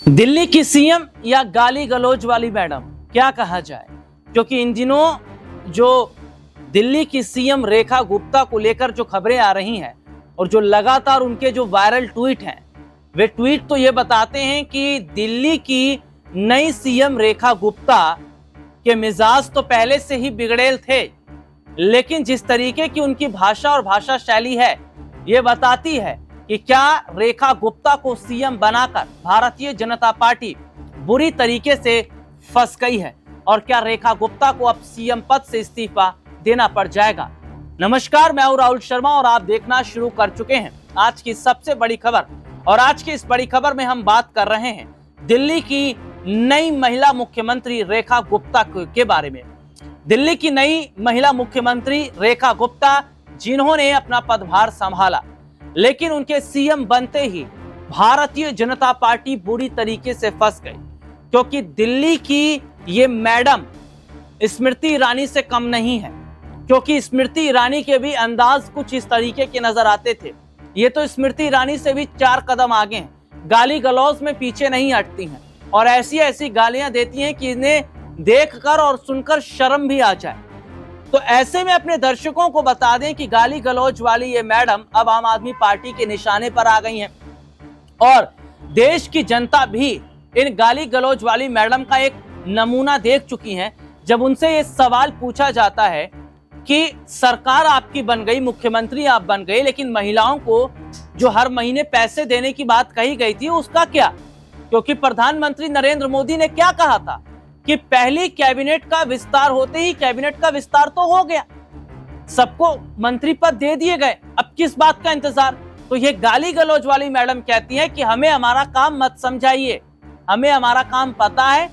दिल्ली की सीएम या गाली गलौज वाली मैडम, क्या कहा जाए। क्योंकि इन दिनों जो दिल्ली की सीएम रेखा गुप्ता को लेकर जो खबरें आ रही हैं और जो लगातार उनके जो वायरल ट्वीट हैं, वे ट्वीट तो ये बताते हैं कि दिल्ली की नई सीएम रेखा गुप्ता के मिजाज तो पहले से ही बिगड़ेल थे, लेकिन जिस तरीके की उनकी भाषा और भाषा शैली है, ये बताती है कि क्या रेखा गुप्ता को सीएम बनाकर भारतीय जनता पार्टी बुरी तरीके से फंस गई है और क्या रेखा गुप्ता को अब सीएम पद से इस्तीफा देना पड़ जाएगा। नमस्कार, मैं हूं राहुल शर्मा और आप देखना शुरू कर चुके हैं आज की सबसे बड़ी खबर। और आज की इस बड़ी खबर में हम बात कर रहे हैं दिल्ली की नई महिला मुख्यमंत्री रेखा गुप्ता के बारे में। दिल्ली की नई महिला मुख्यमंत्री रेखा गुप्ता, जिन्होंने अपना पदभार संभाला, लेकिन उनके सीएम बनते ही भारतीय जनता पार्टी बुरी तरीके से फंस गई, क्योंकि दिल्ली की ये मैडम स्मृति ईरानी से कम नहीं है। क्योंकि स्मृति ईरानी के भी अंदाज कुछ इस तरीके के नजर आते थे। ये तो स्मृति ईरानी से भी 4 कदम आगे हैं, गाली गलौज में पीछे नहीं हटती हैं और ऐसी ऐसी गालियां देती हैं कि इन्हें देखकर और सुनकर शर्म भी आ जाए। तो ऐसे में अपने दर्शकों को बता दें कि गाली गलौज वाली ये मैडम अब आम आदमी पार्टी के निशाने पर आ गई हैं और देश की जनता भी इन गाली गलौज वाली मैडम का एक नमूना देख चुकी है। जब उनसे ये सवाल पूछा जाता है कि सरकार आपकी बन गई, मुख्यमंत्री आप बन गए, लेकिन महिलाओं को जो हर महीने पैसे देने की बात कही गई थी उसका क्या? क्योंकि प्रधानमंत्री नरेंद्र मोदी ने क्या कहा था कि पहली कैबिनेट का विस्तार होते ही कैबिनेट का विस्तार तो हो गया, सबको मंत्री पद दे दिए गए, अब किस बात का इंतजार। तो ये गाली गलौज वाली मैडम कहती है कि हमें हमारा काम मत समझाइए, हमें हमारा काम पता है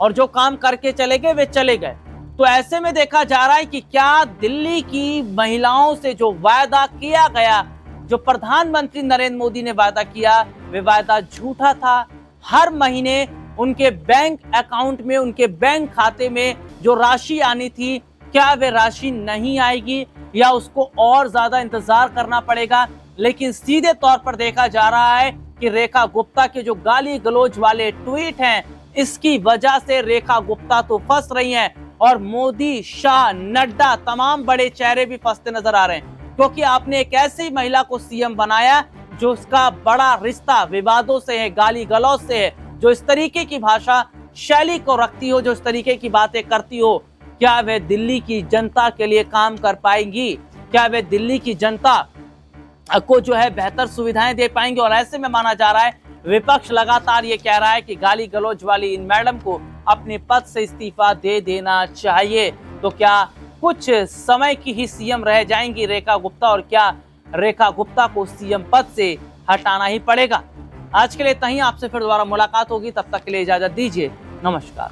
और जो काम करके चले गए वे चले गए। तो ऐसे में देखा जा रहा है कि क्या दिल्ली की महिलाओं से जो वायदा किया गया, जो प्रधानमंत्री नरेंद्र मोदी ने वायदा किया, वे वायदा झूठा था। हर महीने उनके बैंक अकाउंट में, उनके बैंक खाते में जो राशि आनी थी, क्या वे राशि नहीं आएगी या उसको और ज्यादा इंतजार करना पड़ेगा। लेकिन सीधे तौर पर देखा जा रहा है कि रेखा गुप्ता के जो गाली गलौज वाले ट्वीट हैं, इसकी वजह से रेखा गुप्ता तो फंस रही हैं और मोदी, शाह, नड्डा, तमाम बड़े चेहरे भी फंसते नजर आ रहे हैं। क्योंकि आपने एक ऐसी महिला को सीएम बनाया जो उसका बड़ा रिश्ता विवादों से है, गाली गलौज से है, जो इस तरीके की भाषा शैली को रखती हो, जो इस तरीके की बातें करती हो। क्या वे दिल्ली की जनता के लिए काम कर पाएंगी? क्या वे दिल्ली की जनता को जो है बेहतर सुविधाएं दे पाएंगे? और ऐसे में माना जा रहा है, विपक्ष लगातार ये कह रहा है कि गाली गलौज वाली इन मैडम को अपने पद से इस्तीफा दे देना चाहिए। तो क्या कुछ समय की ही सीएम रह जाएंगी रेखा गुप्ता और क्या रेखा गुप्ता को सीएम पद से हटाना ही पड़ेगा? आज के लिए इतना ही, आपसे फिर दोबारा मुलाकात होगी, तब तक के लिए इजाजत दीजिए। नमस्कार।